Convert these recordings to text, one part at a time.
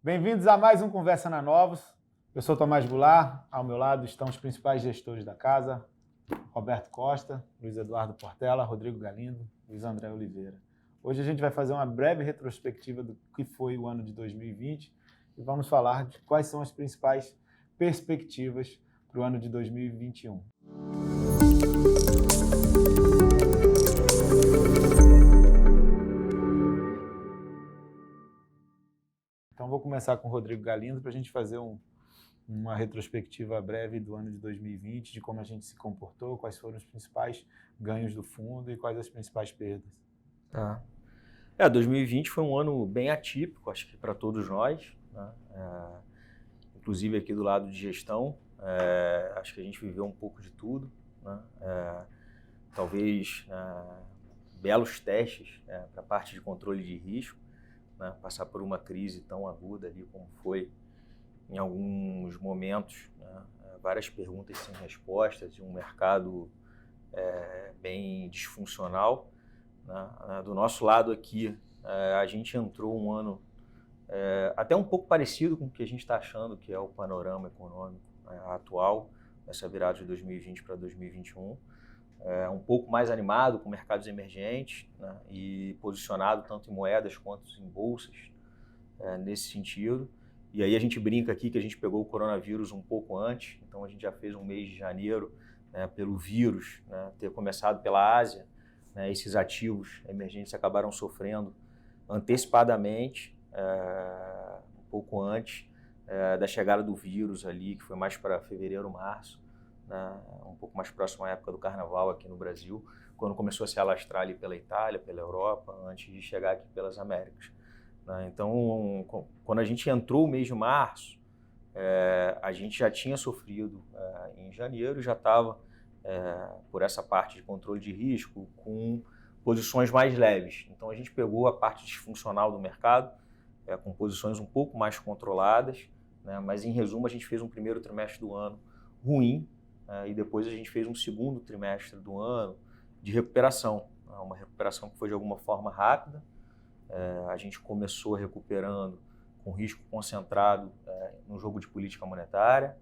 Bem-vindos a mais um Conversa na Novos. Eu sou Tomás Goulart, ao meu lado estão os principais gestores da casa, Roberto Costa, Luiz Eduardo Portela, Rodrigo Galindo, Luiz André Oliveira. Hoje a gente vai fazer uma breve retrospectiva do que foi o ano de 2020 e vamos falar de quais são as principais perspectivas para o ano de 2021. Então vou começar com o Rodrigo Galindo para a gente fazer uma retrospectiva breve do ano de 2020, de como a gente se comportou, quais foram os principais ganhos do fundo e quais as principais perdas. Tá. 2020 foi um ano bem atípico, acho que para todos nós, né? Inclusive aqui do lado de gestão, acho que a gente viveu um pouco de tudo, né? Talvez belos testes para a parte de controle de risco, né? Passar por uma crise tão aguda ali como foi em alguns momentos, né? Várias perguntas sem respostas e um mercado bem disfuncional. Do nosso lado aqui, a gente entrou um ano até um pouco parecido com o que a gente está achando que é o panorama econômico atual, essa virada de 2020 para 2021, um pouco mais animado com mercados emergentes, né, e posicionado tanto em moedas quanto em bolsas, nesse sentido. E aí a gente brinca aqui que a gente pegou o coronavírus um pouco antes, então a gente já fez um mês de janeiro, né, pelo vírus, né, ter começado pela Ásia, né, esses ativos emergentes acabaram sofrendo antecipadamente, um pouco antes da chegada do vírus ali, que foi mais para fevereiro, março, né, um pouco mais próximo à época do carnaval aqui no Brasil, quando começou a se alastrar ali pela Itália, pela Europa, antes de chegar aqui pelas Américas. Né? Então, quando a gente entrou o mês de março, a gente já tinha sofrido em janeiro, já estava por essa parte de controle de risco com posições mais leves. Então a gente pegou a parte disfuncional do mercado com posições um pouco mais controladas, né? Mas em resumo a gente fez um primeiro trimestre do ano ruim, e depois a gente fez um segundo trimestre do ano de recuperação, uma recuperação que foi de alguma forma rápida. A gente começou recuperando com risco concentrado no jogo de política monetária,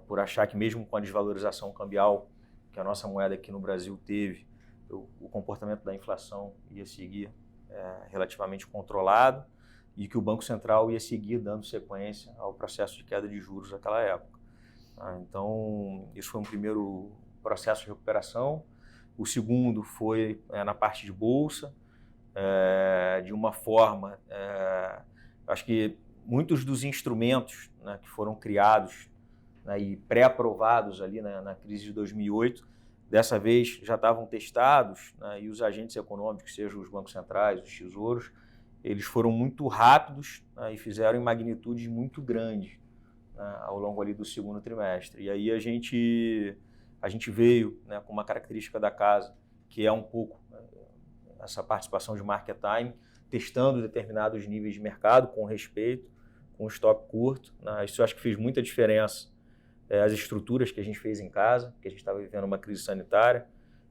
por achar que mesmo com a desvalorização cambial que a nossa moeda aqui no Brasil teve, o comportamento da inflação ia seguir relativamente controlado e que o Banco Central ia seguir dando sequência ao processo de queda de juros naquela época. Então, isso foi um primeiro processo de recuperação. O segundo foi na parte de bolsa, de uma forma, acho que muitos dos instrumentos, né, que foram criados, né, e pré-aprovados ali na crise de 2008, dessa vez já estavam testados, né, e os agentes econômicos, sejam os bancos centrais, os tesouros, eles foram muito rápidos, né, e fizeram em magnitudes muito grandes, né, ao longo ali do segundo trimestre. E aí a gente veio, né, com uma característica da casa, que é um pouco essa participação de market time, testando determinados níveis de mercado com respeito, com stop curto, né? Isso eu acho que fez muita diferença. As estruturas que a gente fez em casa, que a gente estava vivendo uma crise sanitária.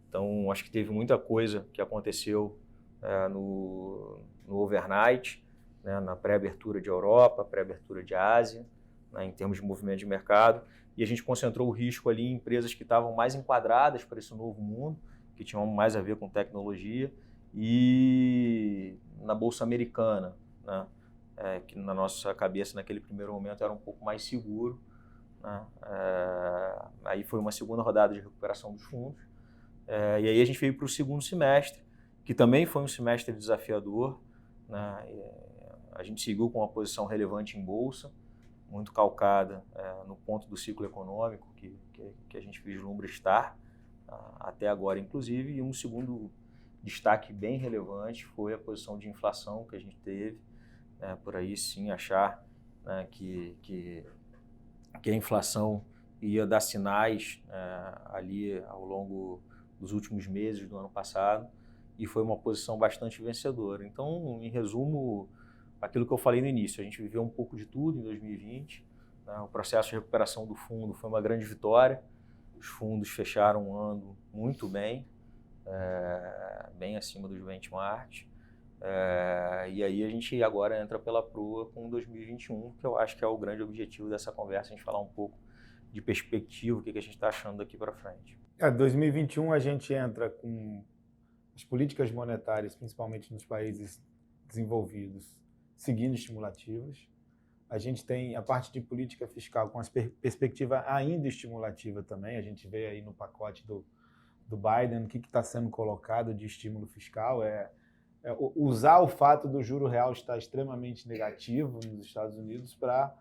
Então, acho que teve muita coisa que aconteceu no overnight, né, na pré-abertura de Europa, pré-abertura de Ásia, né, em termos de movimento de mercado. E a gente concentrou o risco ali em empresas que estavam mais enquadradas para esse novo mundo, que tinham mais a ver com tecnologia, e na Bolsa Americana, né, que na nossa cabeça, naquele primeiro momento, era um pouco mais seguro. Né? Aí foi uma segunda rodada de recuperação dos fundos, e aí a gente veio para o segundo semestre, que também foi um semestre desafiador, né? A gente seguiu com uma posição relevante em bolsa, muito calcada no ponto do ciclo econômico que a gente vislumbra estar até agora, inclusive, e um segundo destaque bem relevante foi a posição de inflação que a gente teve, por aí sim achar, né, que a inflação ia dar sinais ali ao longo dos últimos meses do ano passado, e foi uma posição bastante vencedora. Então, em resumo, aquilo que eu falei no início, a gente viveu um pouco de tudo em 2020, né? O processo de recuperação do fundo foi uma grande vitória, os fundos fecharam o ano muito bem, bem acima dos benchmarks, E aí a gente agora entra pela proa com 2021, que eu acho que é o grande objetivo dessa conversa, a gente falar um pouco de perspectiva, o que a gente está achando daqui para frente. 2021 a gente entra com as políticas monetárias, principalmente nos países desenvolvidos, seguindo estimulativas. A gente tem a parte de política fiscal com a perspectiva ainda estimulativa também. A gente vê aí no pacote do Biden o que está sendo colocado de estímulo fiscal. Usar o fato do juro real estar extremamente negativo nos Estados Unidos para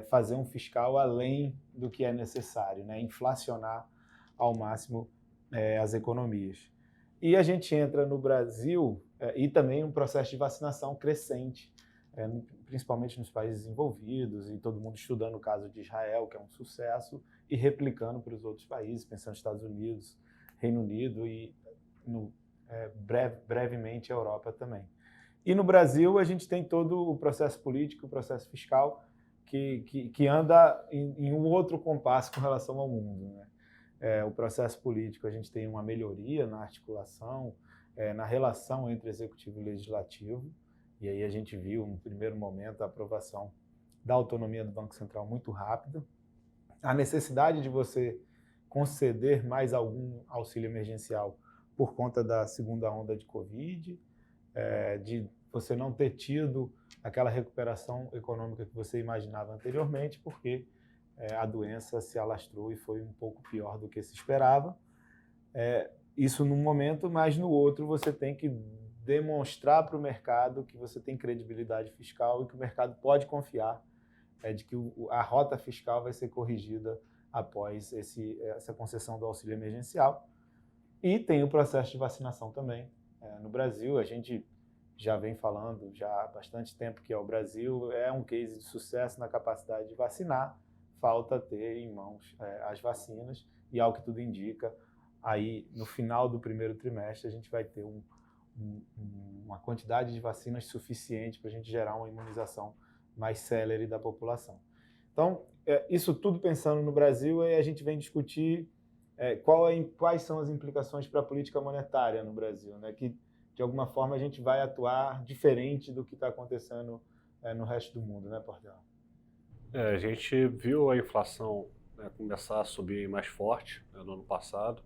fazer um fiscal além do que é necessário, né? Inflacionar ao máximo as economias. E a gente entra no Brasil e também um processo de vacinação crescente, principalmente nos países desenvolvidos, e todo mundo estudando o caso de Israel, que é um sucesso, e replicando para os outros países, pensando nos Estados Unidos, Reino Unido e brevemente a Europa também. E no Brasil a gente tem todo o processo político, o processo fiscal, que anda em um outro compasso com relação ao mundo, né? O processo político, a gente tem uma melhoria na articulação, na relação entre executivo e legislativo, e aí a gente viu, no primeiro momento, a aprovação da autonomia do Banco Central muito rápida, a necessidade de você conceder mais algum auxílio emergencial por conta da segunda onda de Covid, de você não ter tido aquela recuperação econômica que você imaginava anteriormente, porque a doença se alastrou e foi um pouco pior do que se esperava. Isso num momento, mas no outro você tem que demonstrar para o mercado que você tem credibilidade fiscal e que o mercado pode confiar de que a rota fiscal vai ser corrigida após essa concessão do auxílio emergencial. E tem o processo de vacinação também. No Brasil, a gente já vem falando já há bastante tempo que o Brasil é um case de sucesso na capacidade de vacinar. Falta ter em mãos as vacinas e, ao que tudo indica, aí no final do primeiro trimestre a gente vai ter uma quantidade de vacinas suficiente para a gente gerar uma imunização mais célere da população. Então, isso tudo pensando no Brasil, a gente vem discutir quais são as implicações para a política monetária no Brasil, né? Que, de alguma forma, a gente vai atuar diferente do que está acontecendo no resto do mundo, né, Portela? A gente viu a inflação começar a subir mais forte no ano passado.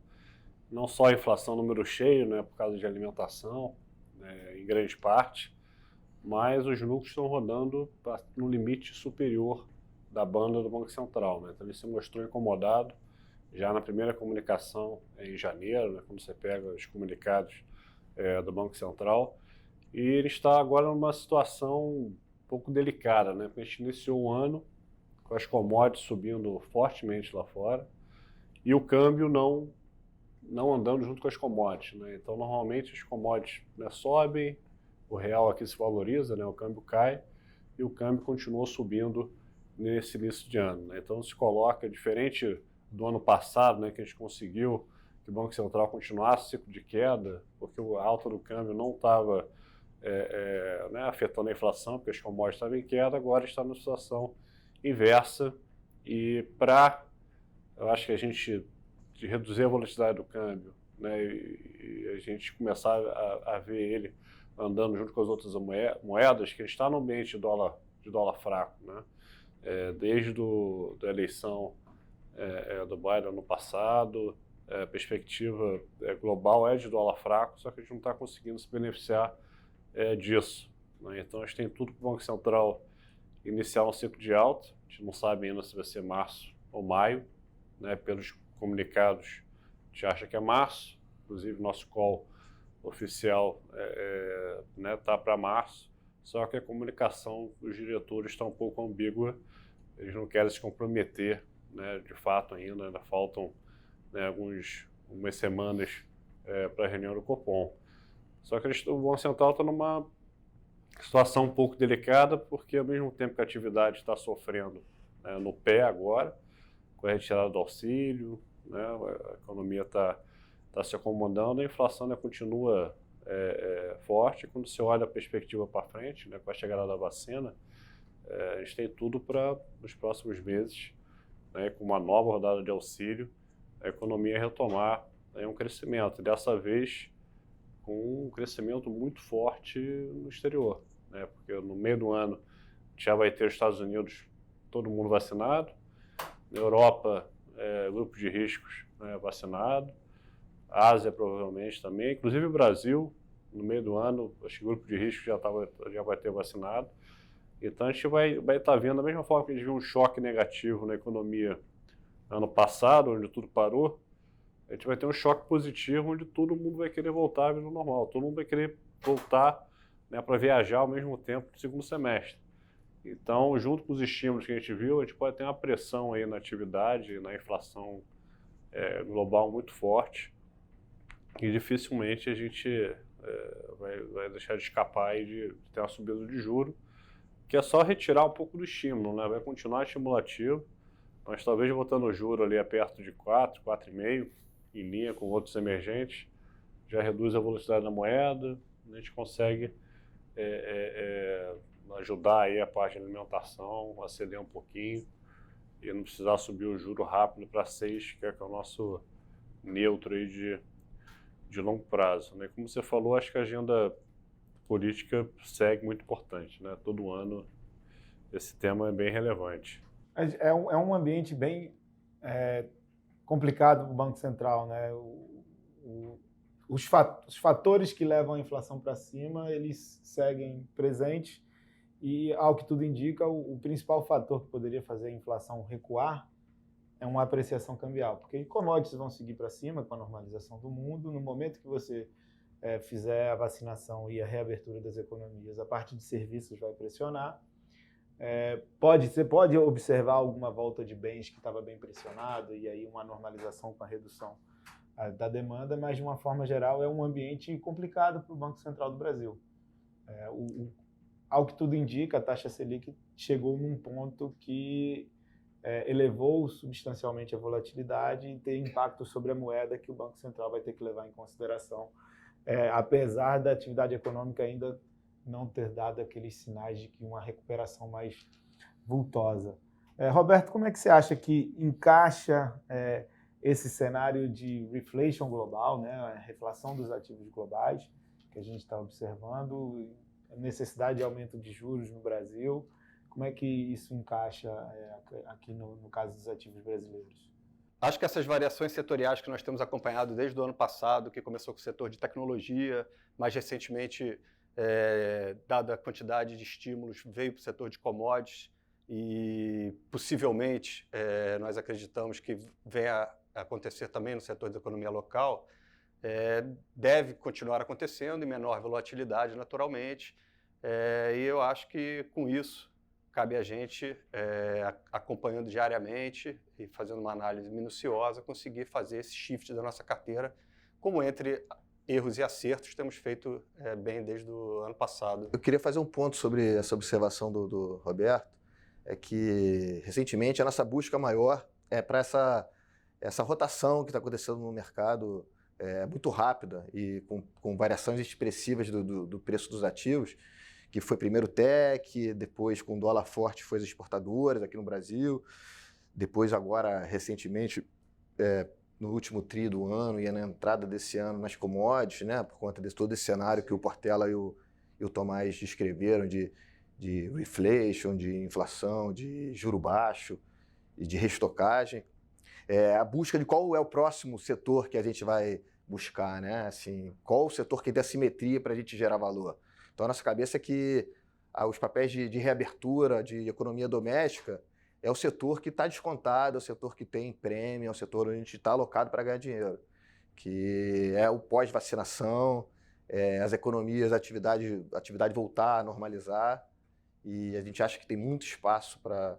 Não só a inflação número cheio, por causa de alimentação, em grande parte, mas os lucros estão rodando no limite superior da banda do Banco Central. Então ele se mostrou incomodado já na primeira comunicação em janeiro, quando você pega os comunicados do Banco Central, e ele está agora numa situação um pouco delicada, porque a gente iniciou o ano com as commodities subindo fortemente lá fora e o câmbio não andando junto com as commodities. Então, normalmente, as commodities sobem, o real aqui se valoriza, o câmbio cai, e o câmbio continuou subindo nesse início de ano. Então, se coloca, diferente do ano passado, que a gente conseguiu que o Banco Central continuasse o ciclo de queda, porque a alta do câmbio não estava afetando a inflação, porque as commodities estavam em queda, agora está numa situação inversa, e eu acho que a gente de reduzir a volatilidade do câmbio, e a gente começar a ver ele andando junto com as outras moedas, que ele está no ambiente de dólar fraco, desde da eleição do Biden no passado, a perspectiva global é de dólar fraco, só que a gente não está conseguindo se beneficiar disso. Então a gente tem tudo para o Banco Central iniciar um ciclo de alta, a gente não sabe ainda se vai ser março ou maio, pelos comunicados, a gente acha que é março, inclusive nosso call oficial está para março, só que a comunicação dos diretores está um pouco ambígua, eles não querem se comprometer, de fato ainda faltam algumas semanas para a reunião do Copom. Só que o Banco Central está numa situação um pouco delicada, porque ao mesmo tempo que a atividade está sofrendo no pé agora, com a retirada do auxílio, a economia está se acomodando, a inflação continua forte. Quando você olha a perspectiva para frente, com a chegada da vacina, a gente tem tudo para, nos próximos meses, com uma nova rodada de auxílio, a economia retomar um crescimento. E dessa vez, com um crescimento muito forte no exterior, né? Porque no meio do ano já vai ter os Estados Unidos, todo mundo vacinado, na Europa, grupo de riscos, né, vacinado, a Ásia provavelmente também, inclusive o Brasil, no meio do ano, acho que o grupo de risco já vai ter vacinado. Então a gente vai estar vendo, da mesma forma que a gente viu um choque negativo na economia ano passado, onde tudo parou, a gente vai ter um choque positivo, onde todo mundo vai querer voltar à vida normal, todo mundo vai querer voltar, né, para viajar ao mesmo tempo no segundo semestre. Então, junto com os estímulos que a gente viu, a gente pode ter uma pressão aí na atividade, na inflação global muito forte, e dificilmente a gente vai deixar de escapar aí de ter uma subida de juros, que é só retirar um pouco do estímulo, né? Vai continuar estimulativo, mas talvez botando o juro ali perto de 4, 4,5, em linha com outros emergentes, já reduz a velocidade da moeda, a gente consegue ajudar aí a parte de alimentação, a ceder um pouquinho e não precisar subir o juro rápido para 6, que é o nosso neutro aí de longo prazo, né? Como você falou, acho que a agenda política segue muito importante, né? Todo ano esse tema é bem relevante. É um ambiente bem complicado para o Banco Central, né? Os fatores que levam a inflação para cima, eles seguem presentes e, ao que tudo indica, o principal fator que poderia fazer a inflação recuar é uma apreciação cambial, porque commodities vão seguir para cima com a normalização do mundo. No momento que você fizer a vacinação e a reabertura das economias, a parte de serviços vai pressionar. Você pode observar alguma volta de bens que estava bem pressionado e aí uma normalização com a redução da demanda, mas de uma forma geral é um ambiente complicado para o Banco Central do Brasil. Ao que tudo indica, a taxa Selic chegou num ponto que elevou substancialmente a volatilidade e tem impacto sobre a moeda que o Banco Central vai ter que levar em consideração, apesar da atividade econômica ainda não ter dado aqueles sinais de que uma recuperação mais vultosa. Roberto, como é que você acha que encaixa esse cenário de reflation global, né, a reflação dos ativos globais que a gente está observando, a necessidade de aumento de juros no Brasil? Como é que isso encaixa aqui no caso dos ativos brasileiros? Acho que essas variações setoriais que nós temos acompanhado desde o ano passado, que começou com o setor de tecnologia, mais recentemente, dada a quantidade de estímulos, veio para o setor de commodities e possivelmente nós acreditamos que venha a acontecer também no setor da economia local, deve continuar acontecendo em menor volatilidade naturalmente, e eu acho que com isso cabe a gente, acompanhando diariamente e fazendo uma análise minuciosa, conseguir fazer esse shift da nossa carteira, como entre erros e acertos temos feito bem desde o ano passado. Eu queria fazer um ponto sobre essa observação do Roberto, é que recentemente a nossa busca maior é para essa rotação que está acontecendo no mercado, muito rápida e com variações expressivas do preço dos ativos, que foi primeiro tech, depois com dólar forte foi as exportadoras aqui no Brasil, depois agora recentemente no último tri do ano e na entrada desse ano nas commodities, né, por conta de todo esse cenário que o Portela e o Tomás descreveram de reflation, de inflação, de juro baixo e de restocagem. A busca de qual é o próximo setor que a gente vai buscar, né? Assim, qual o setor que tem assimetria para a gente gerar valor. Então, a nossa cabeça é que os papéis de reabertura, de economia doméstica, é o setor que está descontado, é o setor que tem prêmio, é o setor onde a gente está alocado para ganhar dinheiro, que é o pós-vacinação, as economias, a atividade voltar a normalizar, e a gente acha que tem muito espaço para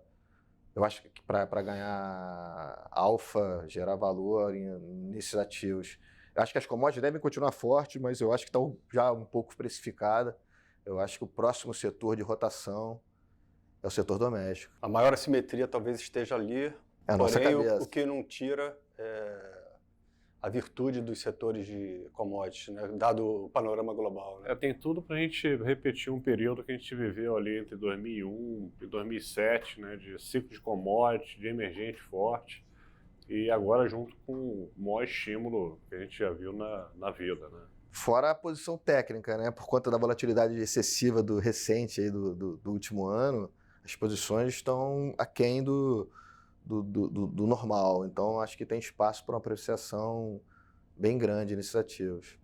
ganhar alfa, gerar valor nesses ativos. Eu acho que as commodities devem continuar fortes, mas eu acho que estão já um pouco precificadas. Eu acho que o próximo setor de rotação é o setor doméstico. A maior assimetria talvez esteja ali, porém o que não tira a virtude dos setores de commodities, né, dado o panorama global. Né? Tem tudo para a gente repetir um período que a gente viveu ali entre 2001 e 2007, né, de ciclo de commodities, de emergente forte, e agora junto com o maior estímulo que a gente já viu na vida. Né? Fora a posição técnica, né? Por conta da volatilidade excessiva recente aí do último ano, as posições estão aquém do normal. Então, acho que tem espaço para uma apreciação bem grande nesses ativos.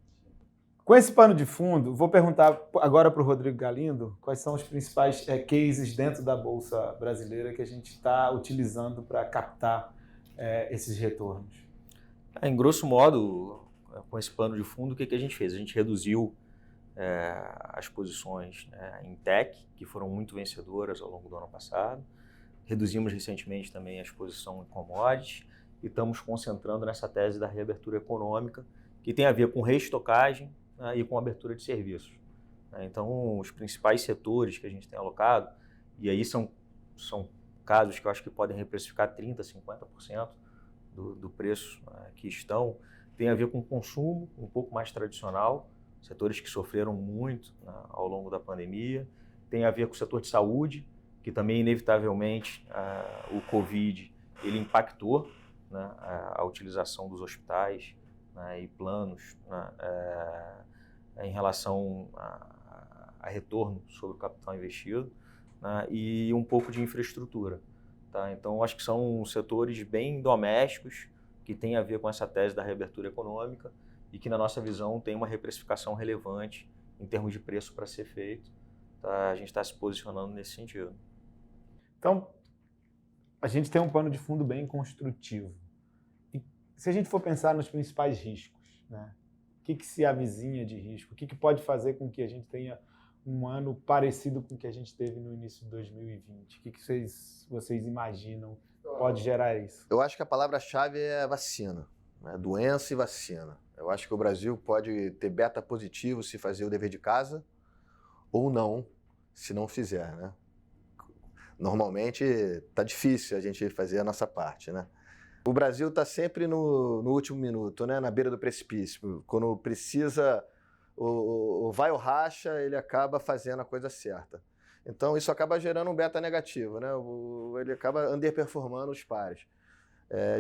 Com esse pano de fundo, vou perguntar agora para o Rodrigo Galindo quais são os principais cases dentro da Bolsa Brasileira que a gente está utilizando para captar esses retornos. Em grosso modo, com esse pano de fundo, o que a gente fez? A gente reduziu as posições em tech, que foram muito vencedoras ao longo do ano passado. Reduzimos recentemente também a exposição em commodities e estamos concentrando nessa tese da reabertura econômica, que tem a ver com reestocagem e com abertura de serviços. Então, os principais setores que a gente tem alocado, e aí são casos que eu acho que podem reprecificar 30%, 50% do preço que estão, tem a ver com consumo um pouco mais tradicional, setores que sofreram muito ao longo da pandemia, tem a ver com o setor de saúde, que também, inevitavelmente, o Covid ele impactou a utilização dos hospitais e planos em relação a retorno sobre o capital investido, e um pouco de infraestrutura. Tá? Então, acho que são setores bem domésticos que têm a ver com essa tese da reabertura econômica e que, na nossa visão, tem uma reprecificação relevante em termos de preço para ser feito. Tá? A gente está se posicionando nesse sentido. Então, a gente tem um pano de fundo bem construtivo. E se a gente for pensar nos principais riscos, né? O que se avizinha de risco? O que pode fazer com que a gente tenha um ano parecido com o que a gente teve no início de 2020? O que vocês imaginam pode gerar isso? Eu acho que a palavra-chave é vacina, né? Doença e vacina. Eu acho que o Brasil pode ter beta positivo se fazer o dever de casa ou não, se não fizer, né? Normalmente está difícil a gente fazer a nossa parte, né? O Brasil está sempre no último minuto, né? Na beira do precipício. Quando precisa, vai ou racha, ele acaba fazendo a coisa certa. Então, isso acaba gerando um beta negativo, né? Ele acaba underperformando os pares.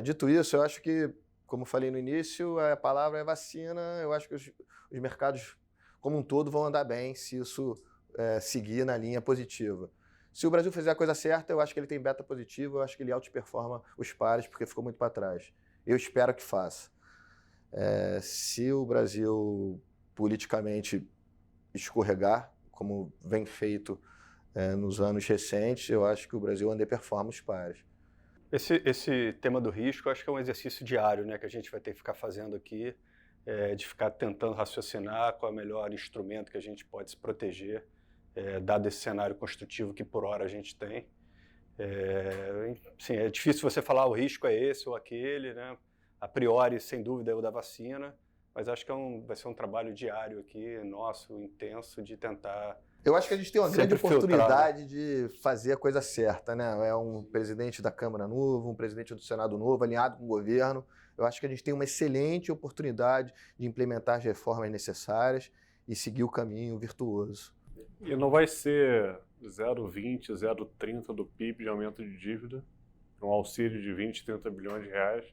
Dito isso, eu acho que, como falei no início, a palavra é vacina. Eu acho que os mercados, como um todo, vão andar bem se isso seguir na linha positiva. Se o Brasil fizer a coisa certa, eu acho que ele tem beta positivo, eu acho que ele outperforma os pares, porque ficou muito para trás. Eu espero que faça. Se o Brasil politicamente escorregar, como vem feito nos anos recentes, eu acho que o Brasil underperforma os pares. Esse tema do risco, eu acho que é um exercício diário, né, que a gente vai ter que ficar fazendo aqui, de ficar tentando raciocinar qual é o melhor instrumento que a gente pode se proteger, dado esse cenário construtivo que por hora a gente tem. Sim, é difícil você falar o risco é esse ou aquele, né? A priori, sem dúvida, é o da vacina, mas acho que vai ser um trabalho diário aqui, nosso, intenso, de tentar... Eu acho que a gente tem uma grande sempre filtrar, oportunidade de fazer a coisa certa, né? É um presidente da Câmara novo, um presidente do Senado novo, alinhado com o governo. Eu acho que a gente tem uma excelente oportunidade de implementar as reformas necessárias e seguir o caminho virtuoso. E não vai ser 0,20, 0,30 do PIB de aumento de dívida, um auxílio de 20, 30 bilhões de reais,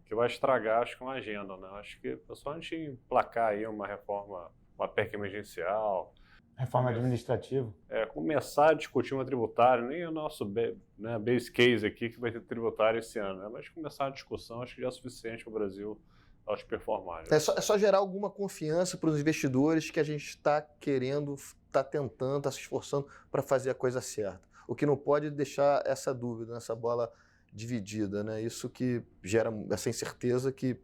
que vai estragar, acho que, uma agenda, né? Acho que é só a gente emplacar aí uma reforma, uma PEC emergencial. Reforma administrativa. Começar a discutir uma tributária, nem o nosso base case aqui que vai ter tributário esse ano, né? Mas começar a discussão, acho que já é suficiente para o Brasil outperformar. Né? É só gerar alguma confiança para os investidores que a gente está querendo, está tentando, está se esforçando para fazer a coisa certa. O que não pode deixar essa dúvida, essa bola dividida, né? Isso que gera essa incerteza que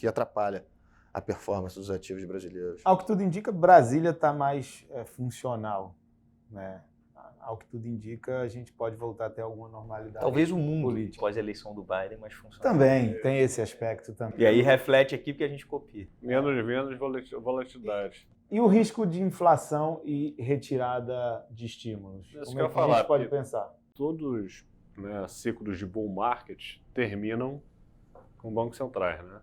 atrapalha a performance dos ativos brasileiros. Ao que tudo indica, Brasília está mais funcional, né? Ao que tudo indica, a gente pode voltar a ter alguma normalidade. Talvez o mundo, política. após a eleição do Biden, mais funcional. Também, tem esse aspecto também. E aí reflete aqui porque a gente copia. Menos volatilidade. E o risco de inflação e retirada de estímulos? Isso Como que eu é ia que a falar, gente pode porque pensar? Todos ciclos de bull market terminam com bancos centrais, né?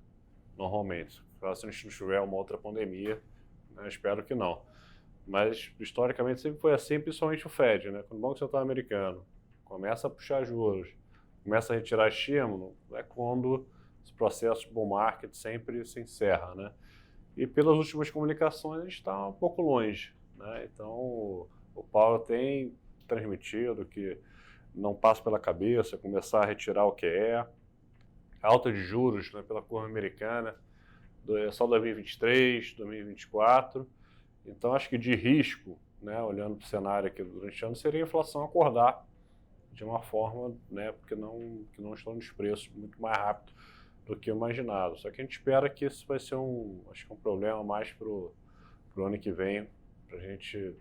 Normalmente. Se a gente não tiver uma outra pandemia, né? Espero que não. Mas, historicamente, sempre foi assim, principalmente o Fed, né? Quando o Banco Central americano começa a puxar juros, começa a retirar estímulo, é quando os processos de bull market sempre se encerram, né? E pelas últimas comunicações a gente está um pouco longe, né? Então o Paulo tem transmitido que não passa pela cabeça começar a retirar o QE, alta de juros, né, pela curva americana, só 2023, 2024. Então acho que de risco, né, olhando para o cenário aqui durante o ano, seria a inflação acordar de uma forma, né, que não estão nos preços muito mais rápido do que imaginado. Só que a gente espera que isso vai ser um problema mais para o ano que vem, para a gente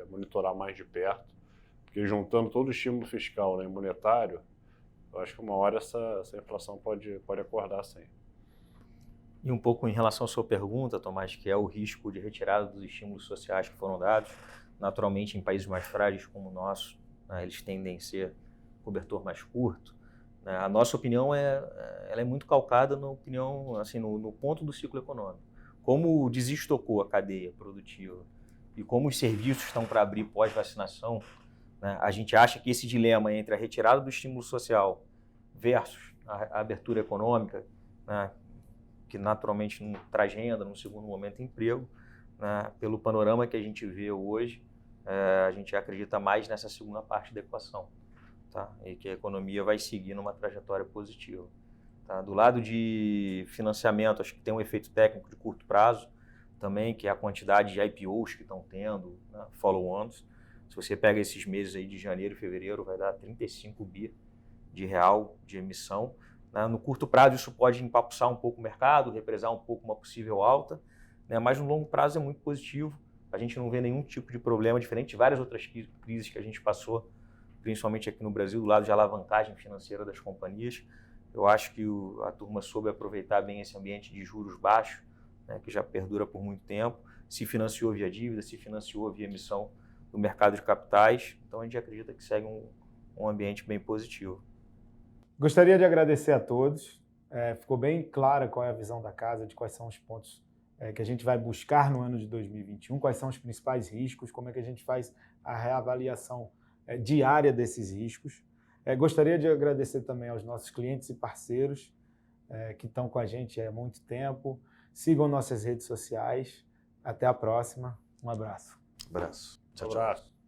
monitorar mais de perto, porque juntando todo o estímulo fiscal, né, e monetário, eu acho que uma hora essa inflação pode acordar sim. E um pouco em relação à sua pergunta, Tomás, que é o risco de retirada dos estímulos sociais que foram dados, naturalmente em países mais frágeis como o nosso, né, eles tendem a ser cobertor mais curto. Né? A nossa opinião ela é muito calcada na opinião, assim, no ponto do ciclo econômico. Como desestocou a cadeia produtiva e como os serviços estão para abrir pós-vacinação, né, a gente acha que esse dilema entre a retirada do estímulo social versus a abertura econômica, né, que naturalmente não traz renda, no segundo momento emprego, né, pelo panorama que a gente vê hoje, a gente acredita mais nessa segunda parte da equação, tá? E que a economia vai seguir numa trajetória positiva. Tá? Do lado de financiamento, acho que tem um efeito técnico de curto prazo também, que é a quantidade de IPOs que estão tendo, né, follow-ons. Se você pega esses meses aí de janeiro e fevereiro, vai dar 35 bi de real de emissão. Né? No curto prazo isso pode empapuçar um pouco o mercado, represar um pouco uma possível alta, né? Mas no longo prazo é muito positivo. A gente não vê nenhum tipo de problema, diferente de várias outras crises que a gente passou, principalmente aqui no Brasil, do lado de alavancagem financeira das companhias. Eu acho que a turma soube aproveitar bem esse ambiente de juros baixos, né, que já perdura por muito tempo, se financiou via dívida, se financiou via emissão do mercado de capitais. Então a gente acredita que segue um ambiente bem positivo. Gostaria de agradecer a todos. Ficou bem clara qual é a visão da casa, de quais são os pontos que a gente vai buscar no ano de 2021, quais são os principais riscos, como é que a gente faz a reavaliação diária desses riscos. Gostaria de agradecer também aos nossos clientes e parceiros que estão com a gente há muito tempo. Sigam nossas redes sociais. Até a próxima. Um abraço. Abraço. Tchau, tchau.